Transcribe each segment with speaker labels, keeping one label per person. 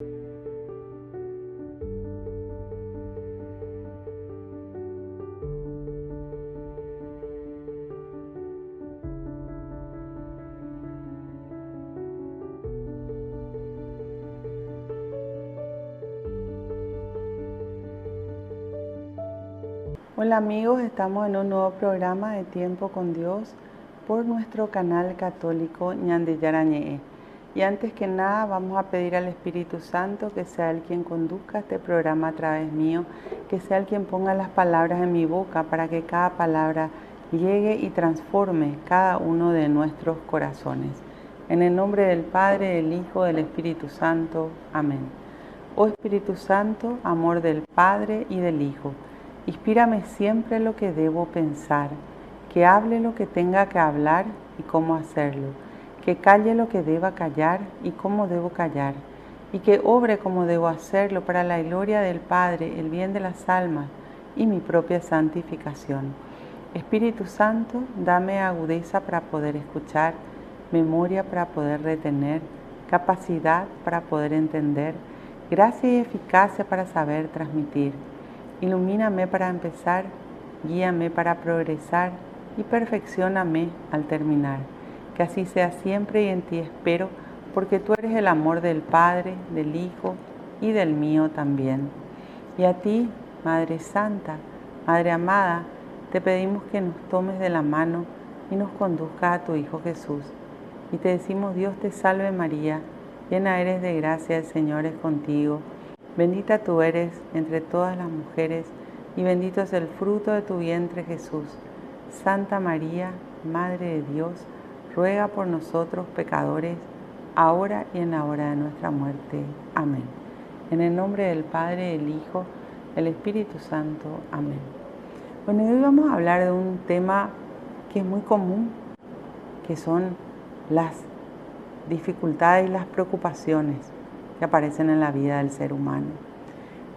Speaker 1: Hola amigos, estamos en un nuevo programa de Tiempo con Dios por nuestro canal católico Ñande Yarañe. Y antes que nada vamos a pedir al Espíritu Santo que sea el quien conduzca este programa a través mío, que sea el quien ponga las palabras en mi boca para que cada palabra llegue y transforme cada uno de nuestros corazones. En el nombre del Padre, del Hijo, del Espíritu Santo. Amén. Oh Espíritu Santo, amor del Padre y del Hijo, inspírame siempre lo que debo pensar, que hable lo que tenga que hablar y cómo hacerlo, que calle lo que deba callar y cómo debo callar, y que obre como debo hacerlo para la gloria del Padre, el bien de las almas y mi propia santificación. Espíritu Santo, dame agudeza para poder escuchar, memoria para poder retener, capacidad para poder entender, gracia y eficacia para saber transmitir. Ilumíname para empezar, guíame para progresar y perfeccióname al terminar. Que así sea siempre y en ti espero, porque tú eres el amor del Padre, del Hijo y del mío también. Y a ti, Madre Santa, Madre amada, te pedimos que nos tomes de la mano y nos conduzcas a tu Hijo Jesús. Y te decimos, Dios te salve María, llena eres de gracia, el Señor es contigo. Bendita tú eres entre todas las mujeres, y bendito es el fruto de tu vientre Jesús. Santa María, Madre de Dios, ruega por nosotros pecadores, ahora y en la hora de nuestra muerte. Amén. En el nombre del Padre, del Hijo, del Espíritu Santo. Amén. Bueno, hoy vamos a hablar de un tema que es muy común, que son las dificultades y las preocupaciones que aparecen en la vida del ser humano.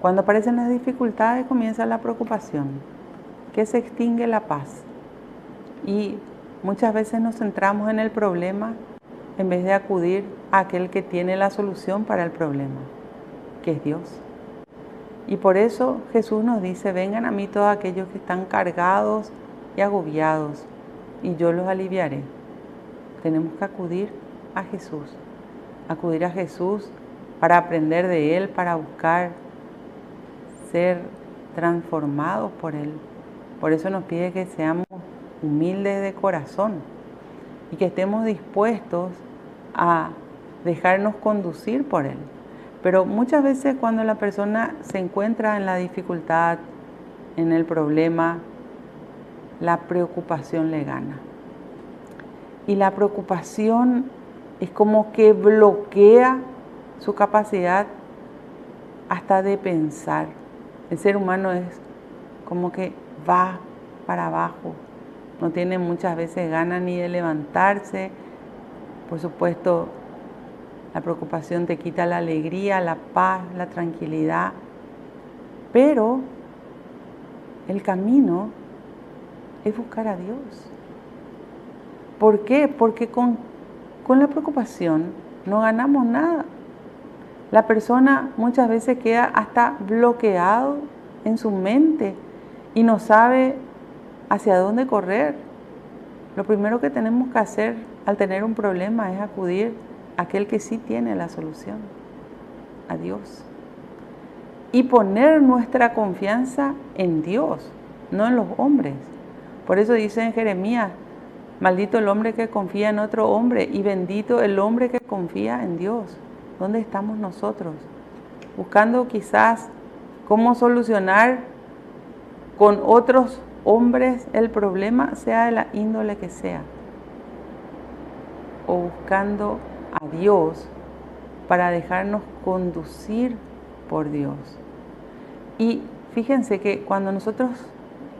Speaker 1: Cuando aparecen las dificultades comienza la preocupación, que se extingue la paz. Y muchas veces nos centramos en el problema en vez de acudir a aquel que tiene la solución para el problema, que es Dios. Y por eso Jesús nos dice, vengan a mí todos aquellos que están cargados y agobiados, y yo los aliviaré. Tenemos que acudir a Jesús para aprender de Él, para buscar ser transformados por Él. Por eso nos pide que seamos humildes de corazón y que estemos dispuestos a dejarnos conducir por Él. Pero muchas veces cuando la persona se encuentra en la dificultad, en el problema, la preocupación le gana. Y la preocupación es como que bloquea su capacidad hasta de pensar. El ser humano es como que va para abajo, no tiene muchas veces ganas ni de levantarse. Por supuesto, la preocupación te quita la alegría, la paz, la tranquilidad, pero el camino es buscar a Dios. ¿Por qué? Porque con la preocupación no ganamos nada. La persona muchas veces queda hasta bloqueado en su mente y no sabe hacia dónde correr. Lo primero que tenemos que hacer al tener un problema es acudir a aquel que sí tiene la solución, a Dios. Y poner nuestra confianza en Dios, no en los hombres. Por eso dice en Jeremías, maldito el hombre que confía en otro hombre y bendito el hombre que confía en Dios. ¿Dónde estamos nosotros? Buscando quizás cómo solucionar con otros hombres el problema, sea de la índole que sea. O buscando a Dios para dejarnos conducir por Dios. Y fíjense que cuando nosotros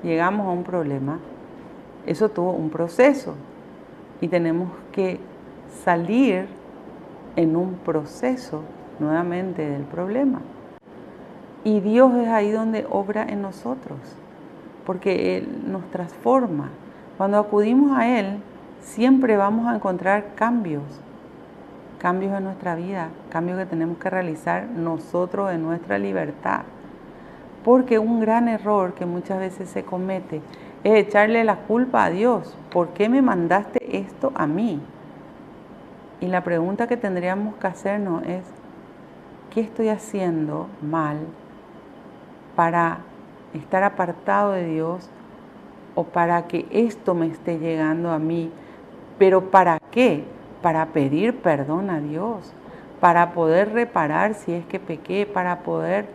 Speaker 1: llegamos a un problema, eso tuvo un proceso y tenemos que salir en un proceso nuevamente del problema. Y Dios es ahí donde obra en nosotros, porque Él nos transforma. Cuando acudimos a Él, siempre vamos a encontrar cambios, cambios en nuestra vida, cambios que tenemos que realizar nosotros en nuestra libertad. Porque un gran error que muchas veces se comete es echarle la culpa a Dios. ¿Por qué me mandaste esto a mí? Y la pregunta que tendríamos que hacernos es, ¿qué estoy haciendo mal para estar apartado de Dios o para que esto me esté llegando a mí? ¿Pero para qué? Para pedir perdón a Dios, para poder reparar si es que pequé, para poder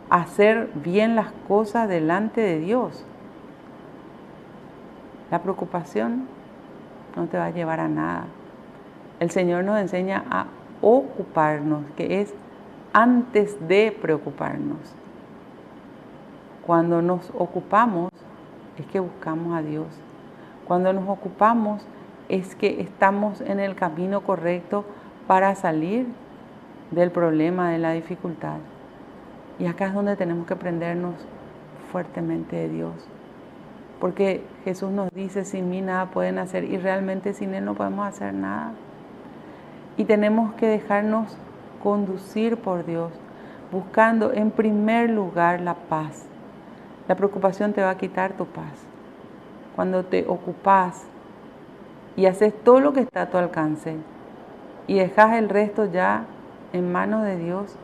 Speaker 1: hacer bien las cosas delante de Dios. La preocupación no te va a llevar a nada. El Señor nos enseña a ocuparnos, que es antes de preocuparnos. Cuando nos ocupamos es que buscamos a Dios. Cuando nos ocupamos es que estamos en el camino correcto para salir del problema, de la dificultad. Y acá es donde tenemos que prendernos fuertemente de Dios. Porque Jesús nos dice, sin mí nada pueden hacer, y realmente sin Él no podemos hacer nada. Y tenemos que dejarnos conducir por Dios, buscando en primer lugar la paz. La preocupación te va a quitar tu paz. Cuando te ocupas y haces todo lo que está a tu alcance y dejas el resto ya en manos de Dios,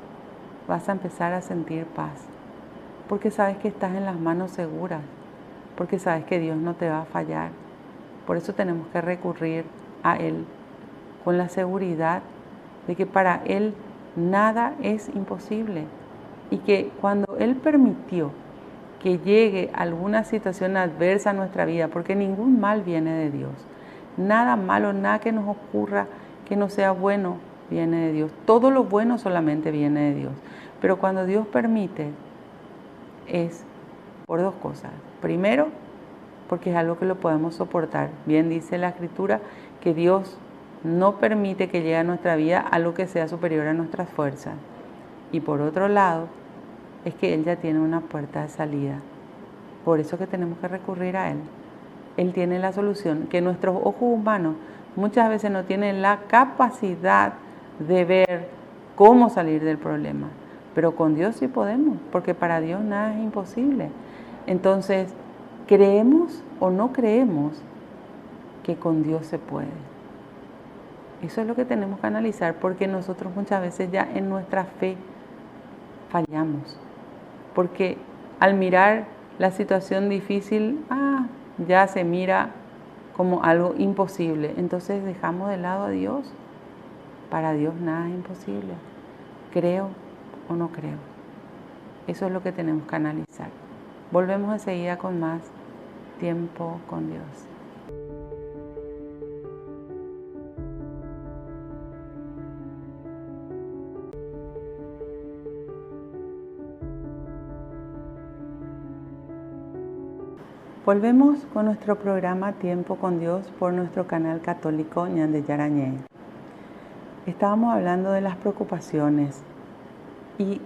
Speaker 1: vas a empezar a sentir paz. Porque sabes que estás en las manos seguras, porque sabes que Dios no te va a fallar. Por eso tenemos que recurrir a Él con la seguridad de que para Él nada es imposible y que cuando Él permitió que llegue alguna situación adversa a nuestra vida, porque ningún mal viene de Dios, nada malo, nada que nos ocurra que no sea bueno viene de Dios, todo lo bueno solamente viene de Dios, pero cuando Dios permite es por dos cosas. Primero, porque es algo que lo podemos soportar. Bien dice la Escritura que Dios no permite que llegue a nuestra vida algo que sea superior a nuestras fuerzas. Y por otro lado, es que Él ya tiene una puerta de salida. Por eso que tenemos que recurrir a Él. Él tiene la solución, que nuestros ojos humanos muchas veces no tienen la capacidad de ver cómo salir del problema. Pero con Dios sí podemos, porque para Dios nada es imposible. Entonces, ¿creemos o no creemos que con Dios se puede? Eso es lo que tenemos que analizar, porque nosotros muchas veces ya en nuestra fe fallamos. Porque al mirar la situación difícil, ya se mira como algo imposible. Entonces dejamos de lado a Dios. Para Dios nada es imposible. ¿Creo o no creo? Eso es lo que tenemos que analizar. Volvemos enseguida con más tiempo con Dios. Volvemos con nuestro programa Tiempo con Dios por nuestro canal católico Ñande Yarañé. Estábamos hablando de las preocupaciones y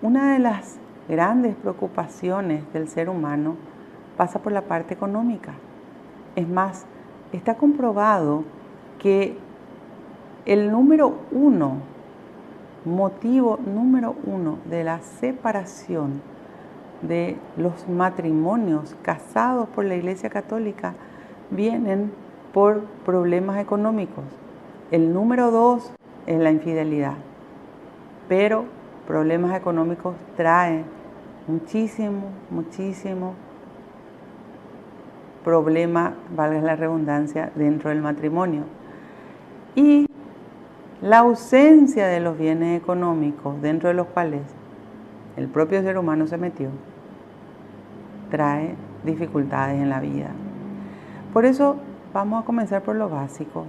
Speaker 1: una de las grandes preocupaciones del ser humano pasa por la parte económica. Es más, está comprobado que el motivo número uno de la separación de los matrimonios casados por la Iglesia Católica vienen por problemas económicos. El número 2 es la infidelidad, pero problemas económicos traen muchísimo problema, valga la redundancia, dentro del matrimonio. Y la ausencia de los bienes económicos, dentro de los cuales el propio ser humano se metió, trae dificultades en la vida. Por eso vamos a comenzar por lo básico.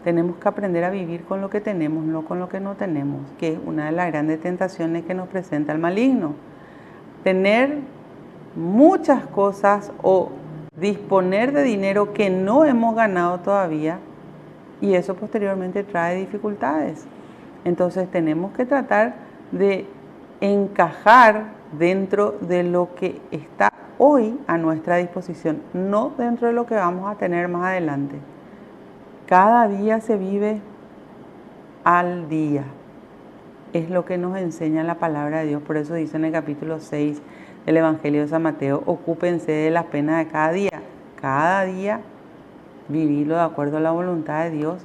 Speaker 1: Tenemos que aprender a vivir con lo que tenemos, no con lo que no tenemos, que es una de las grandes tentaciones que nos presenta el maligno. Tener muchas cosas o disponer de dinero que no hemos ganado todavía, y eso posteriormente trae dificultades. Entonces tenemos que tratar de encajar dentro de lo que está hoy a nuestra disposición, no dentro de lo que vamos a tener más adelante. Cada día se vive al día. Es lo que nos enseña la palabra de Dios. Por eso dice en el capítulo 6 del Evangelio de San Mateo, ocúpense de las penas de cada día. Cada día vivirlo de acuerdo a la voluntad de Dios,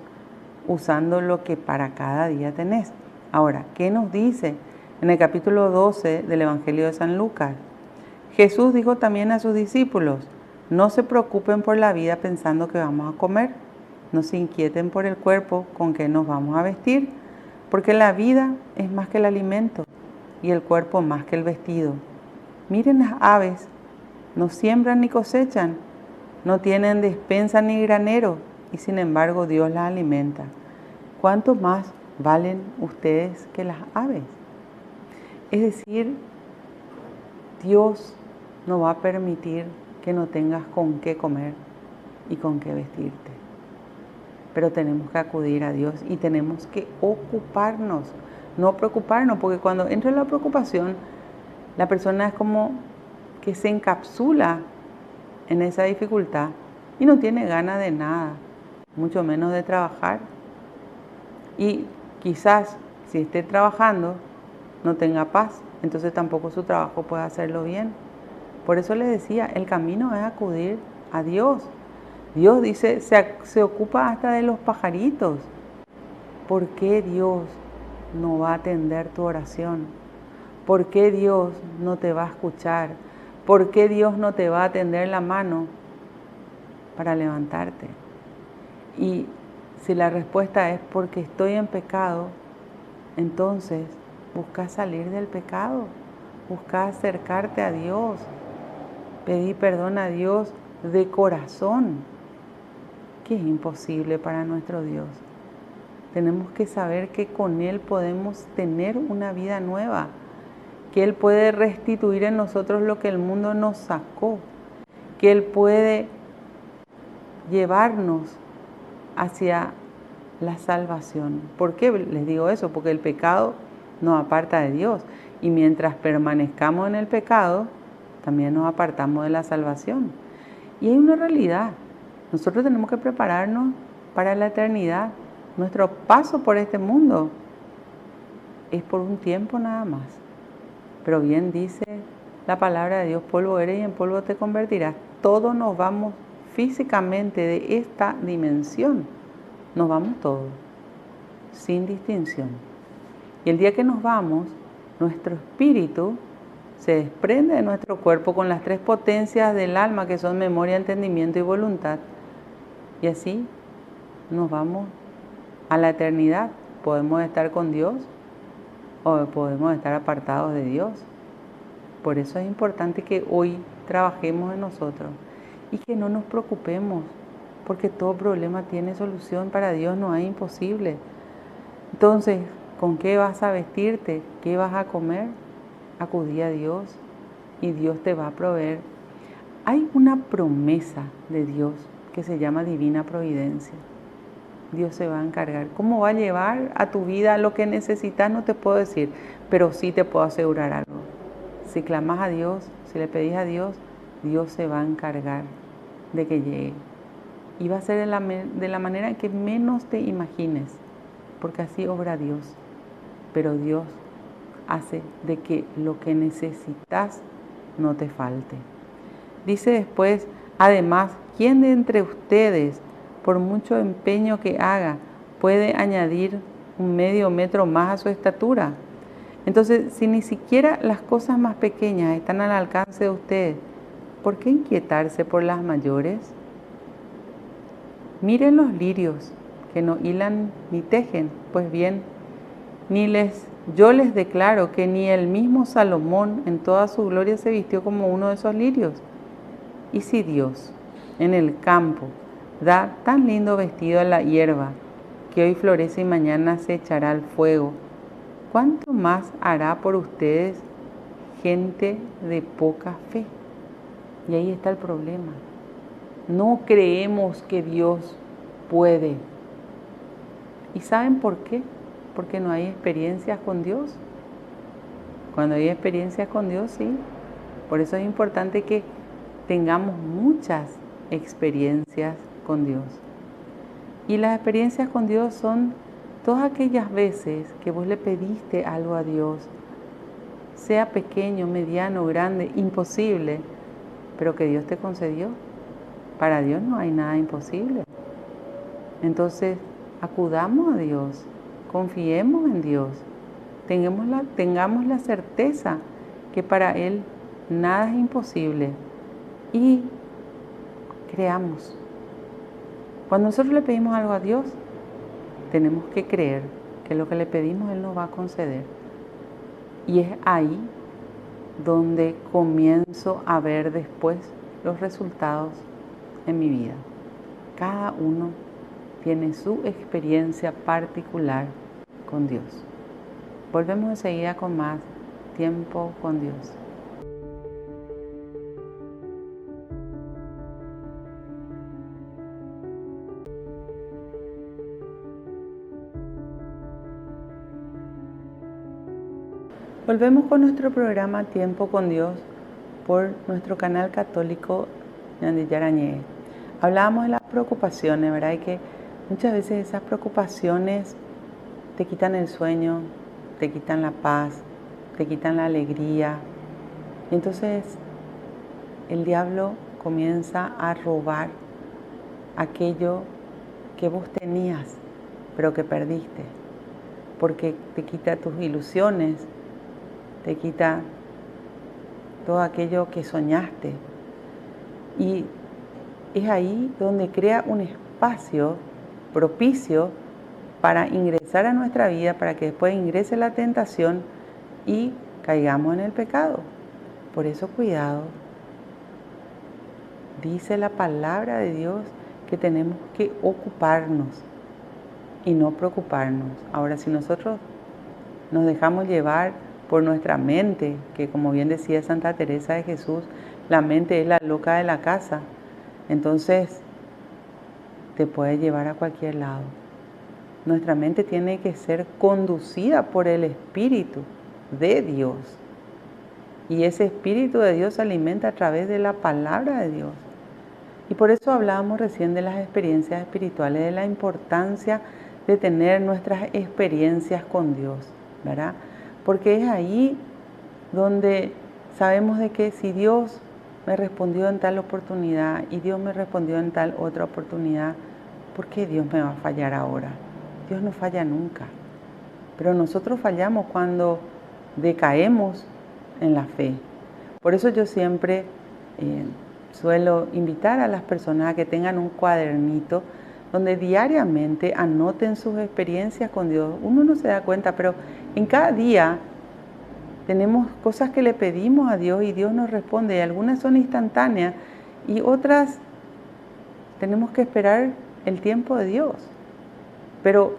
Speaker 1: usando lo que para cada día tenés. Ahora, ¿qué nos dice en el capítulo 12 del Evangelio de San Lucas? Jesús dijo también a sus discípulos, no se preocupen por la vida pensando que vamos a comer, no se inquieten por el cuerpo con que nos vamos a vestir, porque la vida es más que el alimento y el cuerpo más que el vestido. Miren las aves, no siembran ni cosechan, no tienen despensa ni granero, y sin embargo Dios las alimenta. ¿Cuánto más valen ustedes que las aves? Es decir, Dios no va a permitir que no tengas con qué comer y con qué vestirte. Pero tenemos que acudir a Dios y tenemos que ocuparnos, no preocuparnos, porque cuando entra la preocupación, la persona es como que se encapsula en esa dificultad y no tiene ganas de nada, mucho menos de trabajar. Y quizás si esté trabajando no tenga paz, entonces tampoco su trabajo puede hacerlo bien. Por eso les decía, el camino es acudir a Dios. Dios dice, se ocupa hasta de los pajaritos. ¿Por qué Dios no va a atender tu oración? ¿Por qué Dios no te va a escuchar? ¿Por qué Dios no te va a tender la mano para levantarte? Y si la respuesta es porque estoy en pecado, entonces busca salir del pecado, busca acercarte a Dios, pedir perdón a Dios de corazón, que es imposible para nuestro Dios. Tenemos que saber que con Él podemos tener una vida nueva, que Él puede restituir en nosotros lo que el mundo nos sacó, que Él puede llevarnos hacia la salvación. ¿Por qué les digo eso? Porque el pecado nos aparta de Dios y mientras permanezcamos en el pecado, también nos apartamos de la salvación. Y hay una realidad, nosotros tenemos que prepararnos para la eternidad. Nuestro paso por este mundo es por un tiempo nada más. Pero bien dice la palabra de Dios, polvo eres y en polvo te convertirás. Todos nos vamos físicamente de esta dimensión. Nos vamos todos, sin distinción. Y el día que nos vamos, nuestro espíritu se desprende de nuestro cuerpo con las tres potencias del alma, que son memoria, entendimiento y voluntad. Y así nos vamos a la eternidad. Podemos estar con Dios o podemos estar apartados de Dios. Por eso es importante que hoy trabajemos en nosotros y que no nos preocupemos, porque todo problema tiene solución. Para Dios no hay imposible. Entonces, ¿con qué vas a vestirte? ¿Qué vas a comer? Acudí a Dios y Dios te va a proveer. Hay una promesa de Dios que se llama divina providencia. Dios se va a encargar. ¿Cómo va a llevar a tu vida lo que necesitas? No te puedo decir, pero sí te puedo asegurar algo. Si clamas a Dios, si le pedís a Dios, Dios se va a encargar de que llegue. Y va a ser de la manera que menos te imagines, porque así obra Dios. Pero Dios hace de que lo que necesitas no te falte. Dice después, además, ¿quién de entre ustedes, por mucho empeño que haga, puede añadir un medio metro más a su estatura? Entonces, si ni siquiera las cosas más pequeñas están al alcance de ustedes, ¿por qué inquietarse por las mayores? Miren los lirios, que no hilan ni tejen. Pues bien, yo les declaro que ni el mismo Salomón en toda su gloria se vistió como uno de esos lirios. Y si Dios en el campo da tan lindo vestido a la hierba, que hoy florece y mañana se echará al fuego, ¿cuánto más hará por ustedes, gente de poca fe? Y ahí está el problema. No creemos que Dios puede. ¿Y saben por qué? Porque no hay experiencias con Dios. Cuando hay experiencias con Dios, sí. Por eso es importante que tengamos muchas experiencias con Dios. Y las experiencias con Dios son todas aquellas veces que vos le pediste algo a Dios, sea pequeño, mediano, grande, imposible, pero que Dios te concedió. Para Dios no hay nada imposible. Entonces, acudamos a Dios, confiemos en Dios, tengamos la certeza que para Él nada es imposible y creamos. Cuando nosotros le pedimos algo a Dios, tenemos que creer que lo que le pedimos Él nos va a conceder. Y es ahí donde comienzo a ver después los resultados en mi vida. Cada uno tiene su experiencia particular con Dios. Volvemos enseguida con más tiempo con Dios. Volvemos con nuestro programa Tiempo con Dios por nuestro canal católico Ñande Yarañé. Hablábamos de las preocupaciones, ¿verdad? Y que muchas veces esas preocupaciones te quitan el sueño, te quitan la paz, te quitan la alegría. Y entonces el diablo comienza a robar aquello que vos tenías, pero que perdiste. Porque te quita tus ilusiones, te quita todo aquello que soñaste. Y es ahí donde crea un espacio propicio para ingresar a nuestra vida, para que después ingrese la tentación y caigamos en el pecado. Por eso cuidado. Dice la palabra de Dios que tenemos que ocuparnos y no preocuparnos. Ahora, si nosotros nos dejamos llevar por nuestra mente, que como bien decía Santa Teresa de Jesús, la mente es la loca de la casa, entonces te puede llevar a cualquier lado. Nuestra mente tiene que ser conducida por el Espíritu de Dios. Y ese Espíritu de Dios se alimenta a través de la palabra de Dios. Y por eso hablábamos recién de las experiencias espirituales, de la importancia de tener nuestras experiencias con Dios, ¿verdad? Porque es ahí donde sabemos de que si Dios me respondió en tal oportunidad y Dios me respondió en tal otra oportunidad, ¿por qué Dios me va a fallar ahora? Dios no falla nunca. Pero nosotros fallamos cuando decaemos en la fe. Por eso yo siempre suelo invitar a las personas a que tengan un cuadernito donde diariamente anoten sus experiencias con Dios. Uno no se da cuenta, pero en cada día tenemos cosas que le pedimos a Dios y Dios nos responde. Y algunas son instantáneas y otras tenemos que esperar el tiempo de Dios. Pero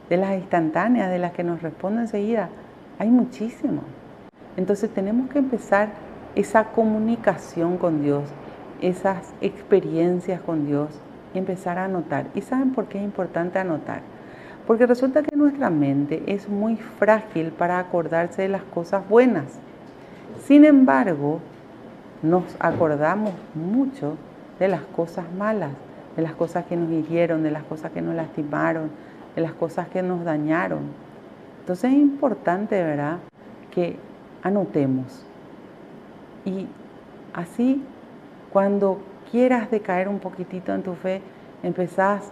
Speaker 1: de las instantáneas, de las que nos responde enseguida, hay muchísimo. Entonces tenemos que empezar esa comunicación con Dios, esas experiencias con Dios, y empezar a anotar. ¿Y saben por qué es importante anotar? Porque resulta que nuestra mente es muy frágil para acordarse de las cosas buenas. Sin embargo, nos acordamos mucho de las cosas malas, de las cosas que nos hirieron, de las cosas que nos lastimaron, de las cosas que nos dañaron. Entonces es importante, ¿verdad?, que anotemos. Y así, cuando quieras decaer un poquitito en tu fe, empezás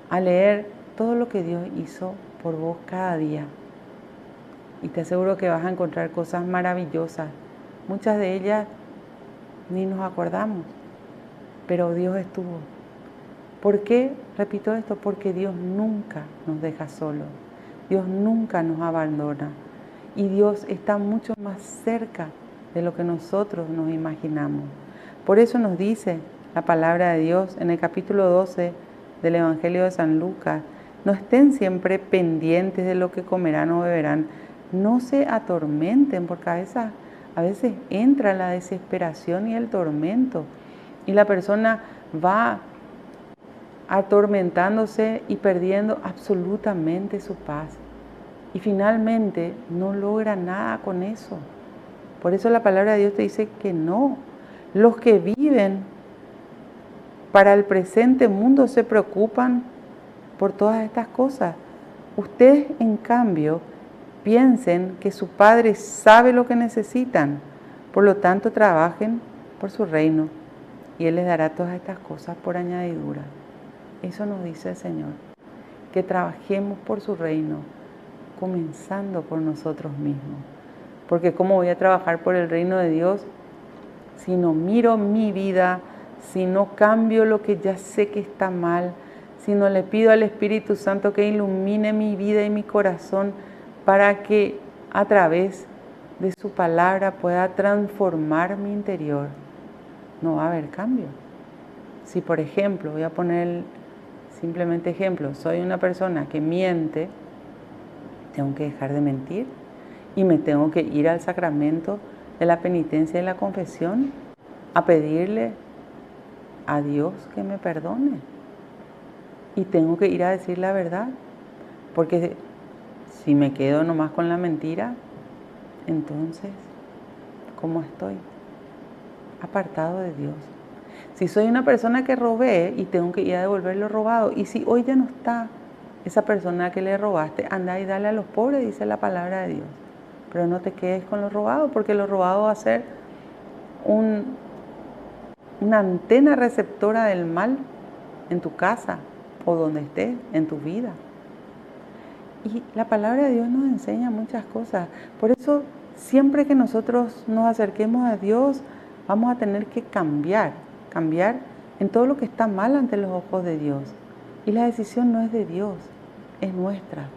Speaker 1: a leer todo lo que Dios hizo por vos cada día. Y te aseguro que vas a encontrar cosas maravillosas. Muchas de ellas ni nos acordamos, pero Dios estuvo. ¿Por qué repito esto? Porque Dios nunca nos deja solos. Dios nunca nos abandona. Y Dios está mucho más cerca de lo que nosotros nos imaginamos. Por eso nos dice la palabra de Dios en el capítulo 12 del Evangelio de San Lucas: no estén siempre pendientes de lo que comerán o beberán. No se atormenten, porque a veces entra la desesperación y el tormento. Y la persona va atormentándose y perdiendo absolutamente su paz. Y finalmente no logra nada con eso. Por eso la palabra de Dios te dice que no. Los que viven para el presente mundo se preocupan por todas estas cosas. Ustedes, en cambio, piensen que su Padre sabe lo que necesitan, por lo tanto trabajen por su reino y Él les dará todas estas cosas por añadidura. Eso nos dice el Señor, que trabajemos por su reino, comenzando por nosotros mismos. Porque ¿cómo voy a trabajar por el reino de Dios si no miro mi vida, si no cambio lo que ya sé que está mal, si no le pido al Espíritu Santo que ilumine mi vida y mi corazón para que a través de su palabra pueda transformar mi interior? No va a haber cambio. Si, por ejemplo, voy a poner simplemente ejemplo, soy una persona que miente, tengo que dejar de mentir y me tengo que ir al sacramento de la penitencia y la confesión a pedirle a Dios que me perdone. Y tengo que ir a decir la verdad, porque si me quedo nomás con la mentira, entonces, ¿cómo estoy? Apartado de Dios. Si soy una persona que robé y tengo que ir a devolver lo robado, y si hoy ya no está esa persona que le robaste, anda y dale a los pobres, dice la palabra de Dios. Pero no te quedes con lo robado, porque lo robado va a ser una antena receptora del mal en tu casa o donde estés, en tu vida. Y la palabra de Dios nos enseña muchas cosas. Por eso, siempre que nosotros nos acerquemos a Dios, vamos a tener que cambiar en todo lo que está mal ante los ojos de Dios. Y la decisión no es de Dios, es nuestra.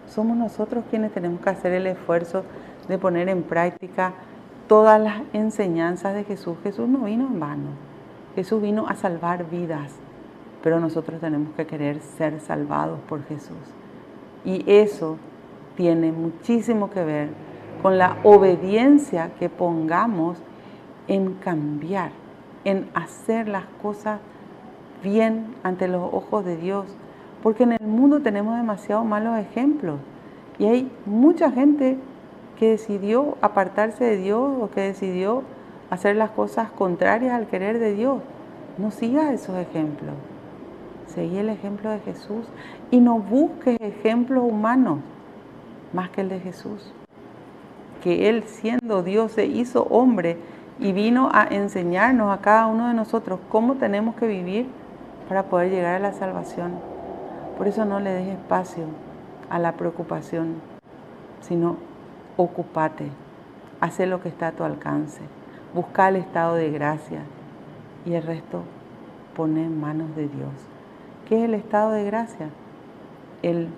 Speaker 1: Somos nosotros quienes tenemos que hacer el esfuerzo de poner en práctica todas las enseñanzas de Jesús. Jesús no vino en vano. Jesús vino a salvar vidas, pero nosotros tenemos que querer ser salvados por Jesús. Y eso tiene muchísimo que ver con la obediencia que pongamos en cambiar, en hacer las cosas bien ante los ojos de Dios. Porque en el mundo tenemos demasiados malos ejemplos. Y hay mucha gente que decidió apartarse de Dios o que decidió hacer las cosas contrarias al querer de Dios. No sigas esos ejemplos. Seguí el ejemplo de Jesús y no busques ejemplos humanos más que el de Jesús. Que Él, siendo Dios, se hizo hombre y vino a enseñarnos a cada uno de nosotros cómo tenemos que vivir para poder llegar a la salvación. Por eso no le des espacio a la preocupación, sino ocúpate, haz lo que está a tu alcance, busca el estado de gracia y el resto pone en manos de Dios. ¿Qué es el estado de gracia? El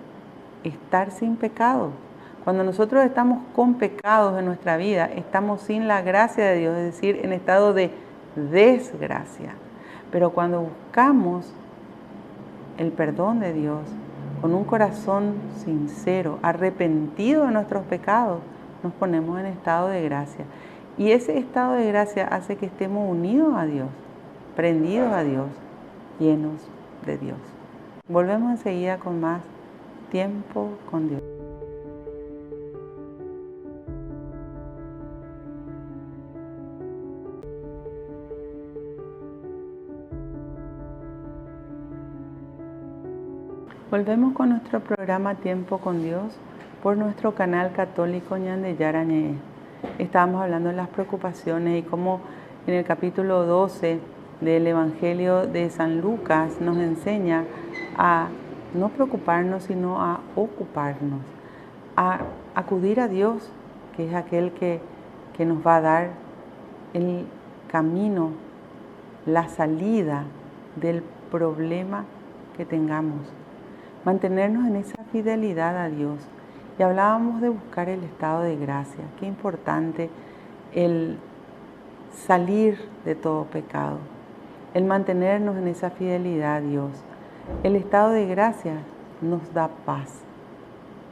Speaker 1: estar sin pecado. Cuando nosotros estamos con pecados en nuestra vida, estamos sin la gracia de Dios, es decir, en estado de desgracia. Pero cuando buscamos el perdón de Dios, con un corazón sincero, arrepentido de nuestros pecados, nos ponemos en estado de gracia. Y ese estado de gracia hace que estemos unidos a Dios, prendidos a Dios, llenos de Dios. Volvemos enseguida con más tiempo con Dios. Volvemos con nuestro programa Tiempo con Dios por nuestro canal católico Ñandeyara Ñe'e. Estábamos hablando de las preocupaciones y cómo en el capítulo 12 del Evangelio de San Lucas nos enseña a no preocuparnos, sino a ocuparnos, a acudir a Dios, que es aquel que nos va a dar el camino, la salida del problema que tengamos. Mantenernos en esa fidelidad a Dios. Y hablábamos de buscar el estado de gracia. Qué importante el salir de todo pecado, el mantenernos en esa fidelidad a Dios. El estado de gracia nos da paz,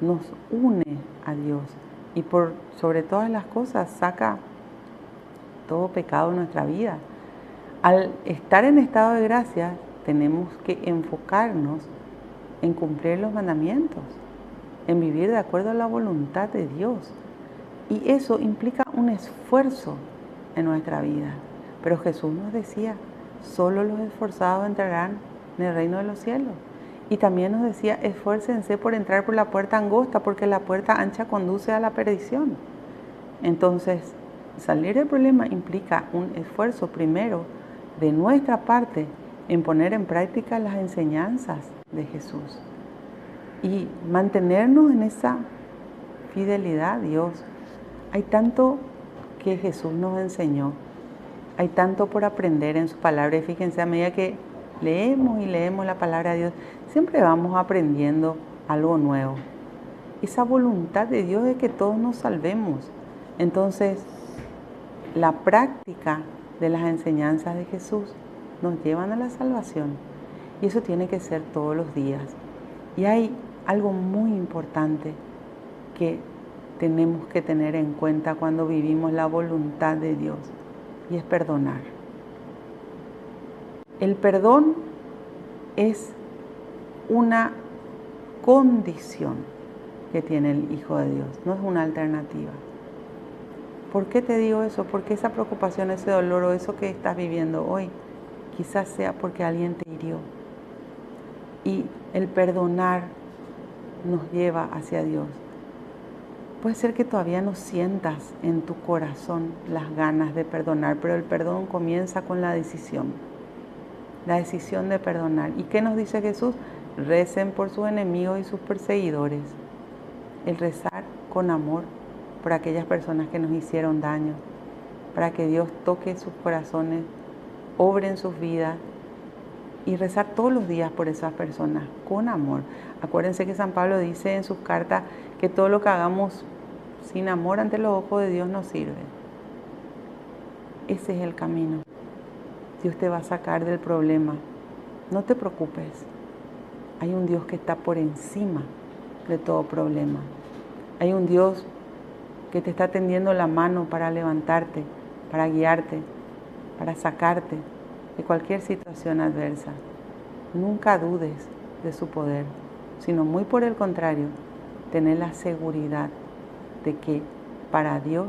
Speaker 1: nos une a Dios y por sobre todas las cosas saca todo pecado de nuestra vida. Al estar en estado de gracia tenemos que enfocarnos en cumplir los mandamientos, en vivir de acuerdo a la voluntad de Dios. Y eso implica un esfuerzo en nuestra vida. Pero Jesús nos decía, solo los esforzados entrarán en el reino de los cielos. Y también nos decía, esfuércense por entrar por la puerta angosta, porque la puerta ancha conduce a la perdición. Entonces, salir del problema implica un esfuerzo primero de nuestra parte en poner en práctica las enseñanzas de Jesús y mantenernos en esa fidelidad a Dios. Hay tanto que Jesús nos enseñó, hay tanto por aprender en su palabra, y fíjense, a medida que leemos y leemos la palabra de Dios, siempre vamos aprendiendo algo nuevo. Esa voluntad de Dios es que todos nos salvemos. Entonces, la práctica de las enseñanzas de Jesús nos llevan a la salvación. Y eso tiene que ser todos los días. Y hay algo muy importante que tenemos que tener en cuenta cuando vivimos la voluntad de Dios, y es perdonar. El perdón es una condición que tiene el Hijo de Dios, no es una alternativa. ¿Por qué te digo eso? Porque esa preocupación, ese dolor o eso que estás viviendo hoy, quizás sea porque alguien te hirió. Y el perdonar nos lleva hacia Dios. Puede ser que todavía no sientas en tu corazón las ganas de perdonar, pero el perdón comienza con la decisión de perdonar. ¿Y qué nos dice Jesús? Recen por sus enemigos y sus perseguidores. El rezar con amor por aquellas personas que nos hicieron daño, para que Dios toque sus corazones, obre en sus vidas, y rezar todos los días por esas personas con amor. Acuérdense que San Pablo dice en sus cartas que todo lo que hagamos sin amor ante los ojos de Dios no sirve. Ese es el camino. Dios te va a sacar del problema. No te preocupes. Hay un Dios que está por encima de todo problema. Hay un Dios que te está tendiendo la mano para levantarte, para guiarte, para sacarte de cualquier situación adversa. Nunca dudes de su poder, sino muy por el contrario, tener la seguridad de que para Dios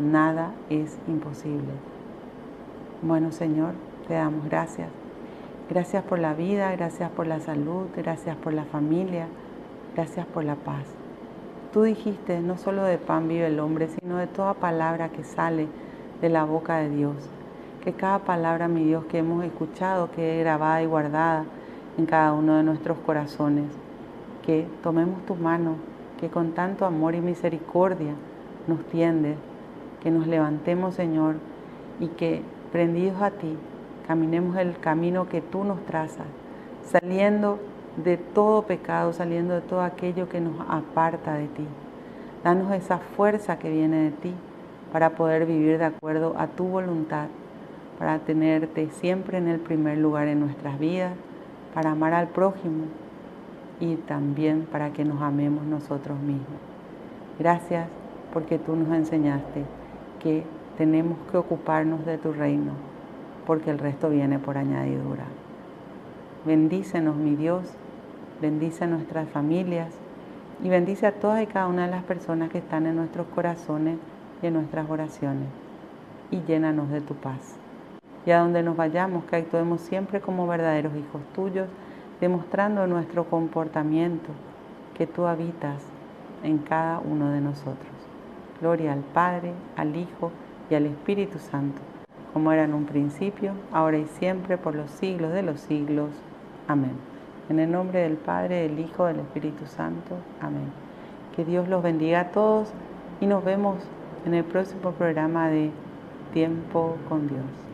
Speaker 1: nada es imposible. Bueno, Señor, te damos gracias. Gracias por la vida, gracias por la salud, gracias por la familia, gracias por la paz. Tú dijiste, no solo de pan vive el hombre, sino de toda palabra que sale de la boca de Dios. Que cada palabra, mi Dios, que hemos escuchado quede grabada y guardada en cada uno de nuestros corazones. Que tomemos tu mano, que con tanto amor y misericordia nos tiendes, que nos levantemos, Señor, y que, prendidos a ti, caminemos el camino que tú nos trazas, saliendo de todo pecado, saliendo de todo aquello que nos aparta de ti. Danos esa fuerza que viene de ti para poder vivir de acuerdo a tu voluntad, para tenerte siempre en el primer lugar en nuestras vidas, para amar al prójimo y también para que nos amemos nosotros mismos. Gracias porque tú nos enseñaste que tenemos que ocuparnos de tu reino, porque el resto viene por añadidura. Bendícenos, mi Dios, bendice a nuestras familias y bendice a todas y cada una de las personas que están en nuestros corazones y en nuestras oraciones, y llénanos de tu paz. Y a donde nos vayamos, que actuemos siempre como verdaderos hijos tuyos, demostrando en nuestro comportamiento que tú habitas en cada uno de nosotros. Gloria al Padre, al Hijo y al Espíritu Santo, como era en un principio, ahora y siempre, por los siglos de los siglos. Amén. En el nombre del Padre, del Hijo, del Espíritu Santo. Amén. Que Dios los bendiga a todos y nos vemos en el próximo programa de Tiempo con Dios.